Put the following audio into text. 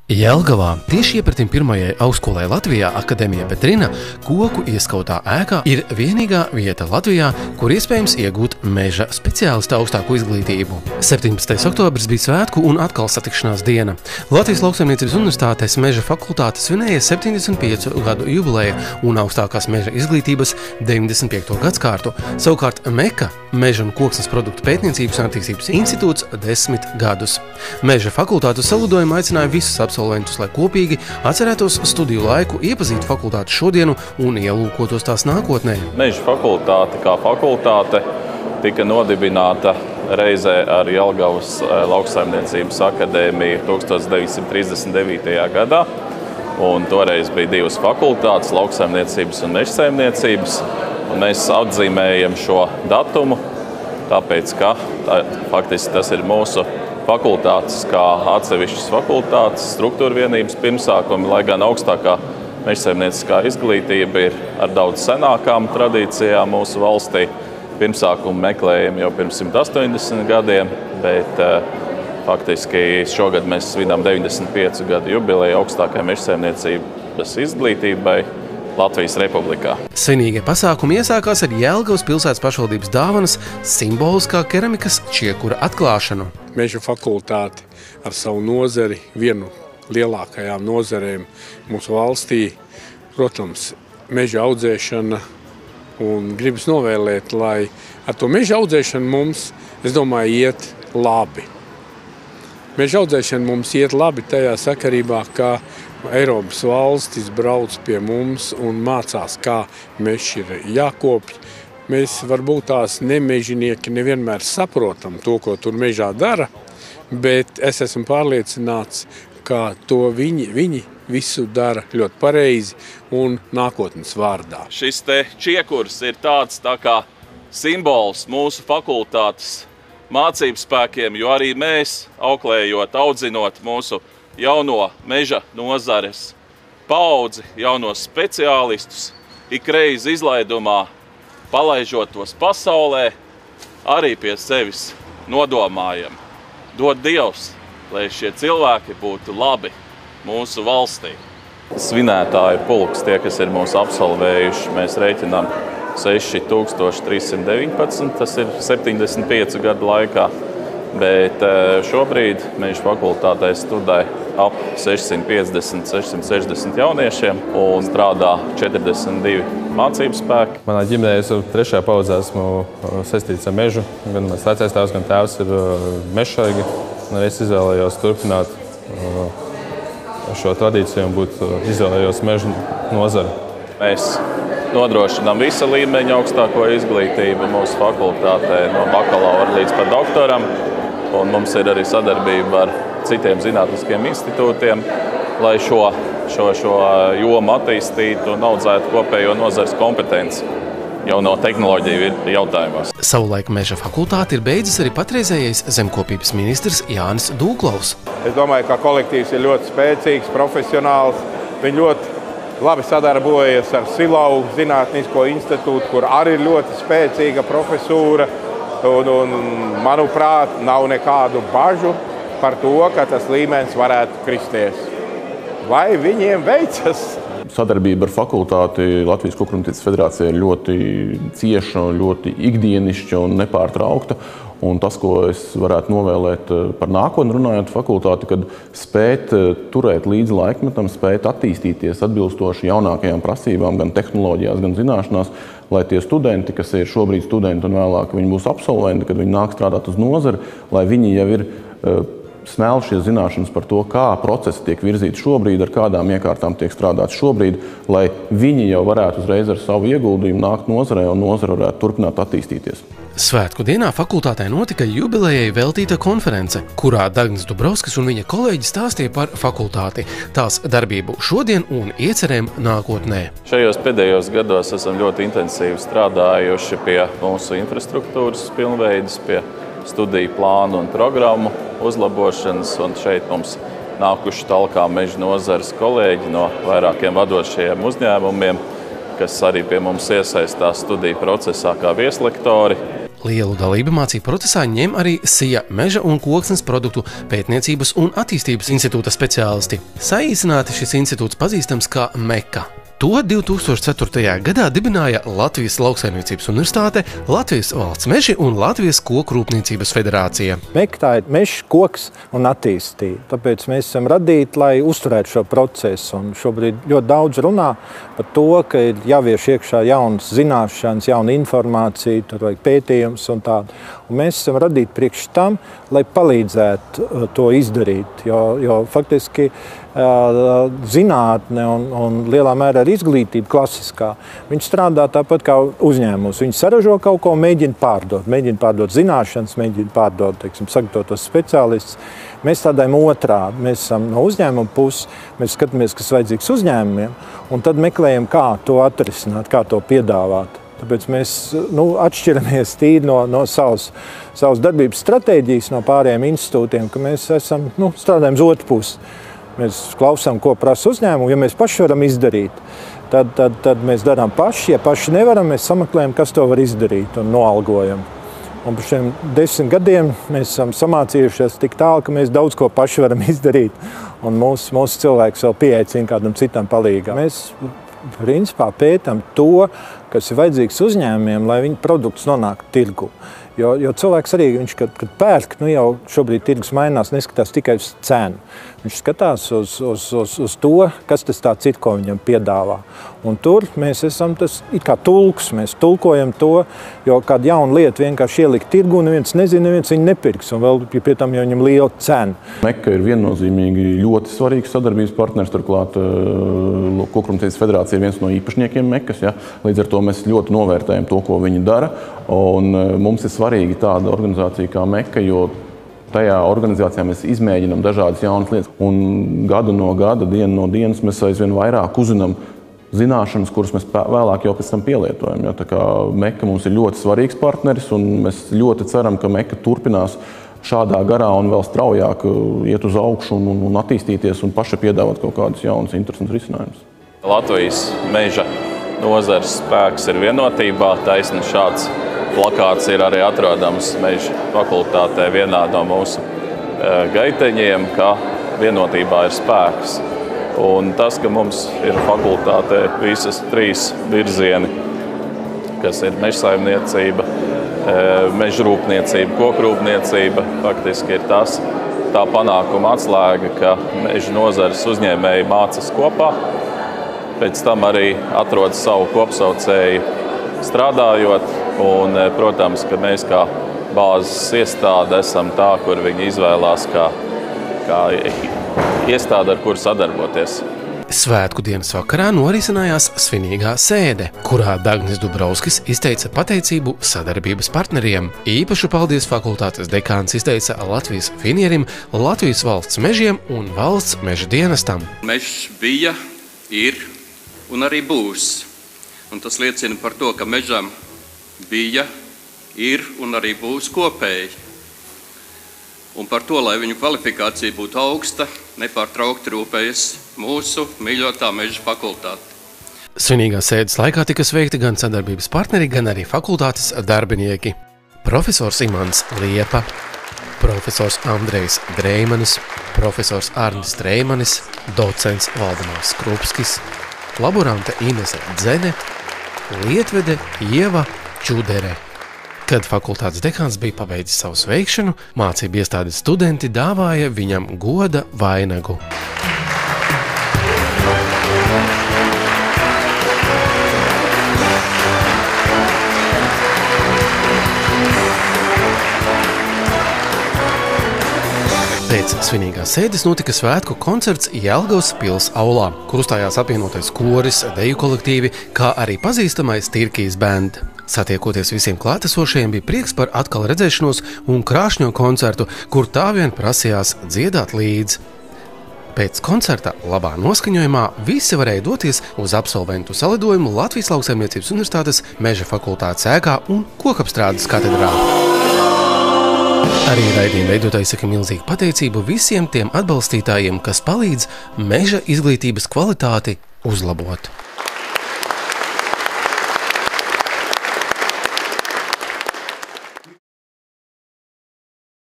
Jelgavā tieši iepratim pirmajai augstskolai Latvijā Akadēmija Petrina koku ieskautā ēkā ir vienīgā vieta Latvijā, kur iespējams iegūt meža speciālista augstāku izglītību. 17. oktobris bija svētku un atkal satikšanās diena. Latvijas Lauksaimniecības Universitātes meža fakultāte svinēja 75 gadu jubileja un augstākās meža izglītības 95. gadskārtu. Savukārt Meka, Meža un koksnes produktu pētniecības un attīstības institūts 10 gadus. Meža fakultātu saludojumu aicināja visus absolventus, lai kopīgi atcerētos studiju laiku, iepazītu fakultātes šodienu un ielūkotos tās nākotnē. Meža fakultāte kā fakultāte tika nodibināta reizē ar Jelgavas Lauksaimniecības akadēmiju 1939. gadā. Un toreiz bija divas fakultātes – lauksaimniecības un mežsaimniecības. Un mēs atzīmējam šo datumu, tāpēc, ka faktiski tas ir mūsu fakultātes kā atsevišķas fakultātes, struktūra vienības pirmsākumi, lai gan augstākā mežsaimnieciskā izglītība ir ar daudz senākām tradīcijām mūsu valstī. Pirmsākumu meklējam jau pirms 180 gadiem, bet faktiski šogad mēs svinām 95 gadu jubileju augstākajai mežsaimniecības izglītībai Latvijas Republikā. Svinīgie pasākumi iesākās ar Jelgavas pilsētas pašvaldības dāvanas simboliskā keramikas čiekura atklāšanu. Meža fakultāte ar savu nozari, vienu lielākajām nozarēm mūsu valstī, protams, meža audzēšana, un gribas novēlēt, lai ar to meža audzēšanu mums, es domāju, iet labi. Meža audzēšana mums iet labi tajā sakarībā, ka Eiropas valstis brauc pie mums un mācās, kā mežs ir jākopj. Mēs varbūt tās nemežinieki nevienmēr saprotam to, ko tur mežā dara, bet es esmu pārliecināts, ka to viņi visu dara ļoti pareizi un nākotnes vārdā. Šis te čiekurs ir tāds tā kā simbols mūsu fakultātes mācību spēkiem, jo arī mēs, auklējot, audzinot mūsu jauno meža nozares paudzi, jaunos speciālistus, ikreiz izlaidumā, palaižot tos pasaulē, arī pie sevis nodomājam. Dod Dievs, lai šie cilvēki būtu labi mūsu valstī. Svinētāju pulks, tie, kas ir mūsu absolvējuši, mēs reiķinām 6319, tas ir 75 gadu laikā. Bet šobrīd Meža fakultātē studē ap 650–660 jauniešiem un strādā 42 mācību spēki. Manā ģimenē es trešajā paudzē esmu saistīts ar mežu. Gan mans vecais tēvs, gan tēvs ir mežsargi. Es izvēlējos turpināt šo tradīciju un izvēlējos mežu nozari. Mēs nodrošinām visa līmeņa augstāko izglītību mūsu fakultātē no bakalaura līdz pat doktoram. Un mums ir arī sadarbība ar citiem zinātniskiem institūtiem, lai šo jomu attīstītu un audzētu kopējo nozares kompetenci jau no tehnoloģiju jautājumos. Savulaik Meža fakultāte ir beidzis arī patreizējais zemkopības ministrs Jānis Dūklaus. Es domāju, ka kolektīvs ir ļoti spēcīgs, profesionāls. Viņi ļoti labi sadarbojas ar Silau zinātnisko institūtu, kur arī ir ļoti spēcīga profesūra. Un, manuprāt, nav nekādu bažu par to, ka tas līmenis varētu kristies. Vai viņiem veicas? Sadarbība ar fakultāti Latvijas Kokrumniecības federācijā ir ļoti cieša, ļoti ikdienišķa un nepārtraukta. Un tas, ko es varētu novēlēt par nākotni runājot fakultāti, kad spēt turēt līdzi laikmetam, spēt attīstīties atbilstoši jaunākajām prasībām, gan tehnoloģijās, gan zināšanās, lai tie studenti, kas ir šobrīd studenti un vēlāk viņi būs absolventi, kad viņi nāk strādāt uz nozari, lai viņi jau ir smēlušies zināšanas par to, kā procesi tiek virzīti šobrīd, ar kādām iekārtām tiek strādāts šobrīd, lai viņi jau varētu uzreiz ar savu ieguldījumu nākt nozarē un nozara varētu turpināt attīstīties. Svētku dienā fakultātē notika jubilejai veltīta konference, kurā Dagnis Dubrovskis un viņa kolēģi stāstīja par fakultāti, tās darbību šodien un iecerēm nākotnē. Šajos pēdējos gados esam ļoti intensīvi strādājuši pie mūsu infrastruktūras pilnveides, pie studiju plānu un programmu uzlabošanas, un šeit mums nākuši talkā meža nozares kolēģi no vairākiem vadošajiem uzņēmumiem, kas arī pie mums iesaistās studiju procesā kā vieslektori. Lielu dalību mācību procesā ņem arī SIA Meža un koksnes produktu pētniecības un attīstības institūta speciālisti. Saīsināti šis institūts pazīstams kā MEKA. To 2004. gadā dibināja Latvijas Lauksaimniecības universitāte, Latvijas valsts meži un Latvijas koku rūpniecības federācija. MEKA tā ir mežs, koks un attīstība. Tāpēc mēs esam radīti, lai uzturētu šo procesu. Un šobrīd ļoti daudz runā par to, ka ir jāvieš iekšā jaunas zināšanas, jauna informācija, tur vajag pētījums un tādu. Un mēs esam radīti priekš tam, lai palīdzētu to izdarīt, jo faktiski zinātne un lielā mērā arī izglītība klasiskā. Viņi strādā tāpat kā uzņēmums. Viņi saražo kaut ko, mēģina pārdot zināšanas, mēģina pārdot, sagatavotos speciālistus. Mēs strādājam otrādi. Mēs esam no uzņēmuma puses, mēs skatāmies, kas vajadzīgs uzņēmumiem, un tad meklējam, kā to atrisināt, kā to piedāvāt. Tāpēc mēs atšķiramies tīri no savas darbības stratēģijas, no pārējiem institūtiem, ka mēs strādājam uz otru pusi. Mēs klausām, ko prasa uzņēmumu. Ja mēs paši varam izdarīt, tad mēs darām paši. Ja paši nevaram, mēs sameklējam, kas to var izdarīt un noalgojam. Un par šiem 10 gadiem mēs esam samācījušies tik tālu, ka mēs daudz ko paši varam izdarīt. Un mūsu cilvēks vēl pieaicina kādam citam palīgā. Mēs principā pētam to, kas ir vajadzīgs uzņēmumiem, lai viņu produkts nonāktu tirgu. Jo cilvēks arī, kad pērk, jau šobrīd tirgus mainās, neskatās tikai uz cenu. Viņš skatās uz to, kas tas tāds ir, ko viņam piedāvā. Un tur mēs esam tas it kā tulks, mēs tulkojam to, jo kāda jauna lieta vienkārši ielikt tirgu, neviens nezina, neviens viņu nepirks, un vēl pie tam jau viņam liela cena. MEKA ir viennozīmīgi ļoti svarīgs sadarbības partners, turklāt Kokrūpniecības federācija ir viens no īpašniekiem MEKAS, ja? Līdz ar to mēs ļoti novērtējam to, ko viņi dara, un mums ir svarīgi tāda organizācija kā MEKA, jo tajā organizācijā mēs izmēģinām dažādas jaunas lietas, un gadu no gada, dienu no dienas mēs aizvien vairāk uzzinām zināšanas, kuras mēs vēlāk jau pēc tam pielietojam. Ja? Tā kā MEKA mums ir ļoti svarīgs partneris, un mēs ļoti ceram, ka MEKA turpinās šādā garā un vēl straujāk iet uz augšu un attīstīties un paši piedāvāt kaut kādus jaunus, interesantus risinājumus. Latvijas meža nozares spēks ir vienotībā. Taisni šāds plakāts ir arī atrodams Meža fakultātē vienā no mūsu gaiteņiem, ka vienotībā ir spēks. Un tas, ka mums ir fakultātē visas 3 virzieni, kas ir mežsaimniecība, mežrūpniecība, kokrūpniecība, faktiski ir tā panākuma atslēga, ka meža nozares uzņēmēji mācas kopā, pēc tam arī atrod savu kopsaucēju strādājot, un, protams, ka mēs kā bāzes iestāde esam tā, kur viņi izvēlās kā iestāde, ar kuru sadarboties. Svētku dienas vakarā norisinājās svinīgā sēde, kurā Dagnis Dubrovskis izteica pateicību sadarbības partneriem. Īpašu paldies fakultātes dekāns izteica Latvijas finierim, Latvijas valsts mežiem un valsts meža dienestam. Mežs bija, ir un arī būs. Un tas liecina par to, ka mežam bija, ir un arī būs kopēji. Un par to, lai viņu kvalifikācija būtu augsta, nepārtraukti rūpējas mūsu mīļotā meža fakultāte. Svinīgās sēdes laikā tika sveikti gan sadarbības partneri, gan arī fakultātes darbinieki. Profesors Imants Liepa, profesors Andrejs Dreimanis, profesors Arnis Treimanis, docents Valdemārs Krupskis, laborante Inese Dzene, lietvede Ieva Čudere. Kad fakultātes dekāns bija pabeidzis savu sveikšanu, mācību iestādes studenti dāvāja viņam goda vainagu. Pēc svinīgās sēdes notika svētku koncerts Jelgavas pils aulā, kur uzstājās apvienotais koris, deju kolektīvi, kā arī pazīstamais Tirkijas band. Satiekoties visiem klātesošajiem, bija prieks par atkal redzēšanos un krāšņo koncertu, kur tā vien prasījās dziedāt līdzi. Pēc koncerta labā noskaņojumā visi varēja doties uz absolventu salidojumu Latvijas Lauksaimniecības universitātes Meža fakultātes ēkā un Kokapstrādes katedrā. Arī raidījuma veidotāji saka milzīgu pateicību visiem tiem atbalstītājiem, kas palīdz meža izglītības kvalitāti uzlabot.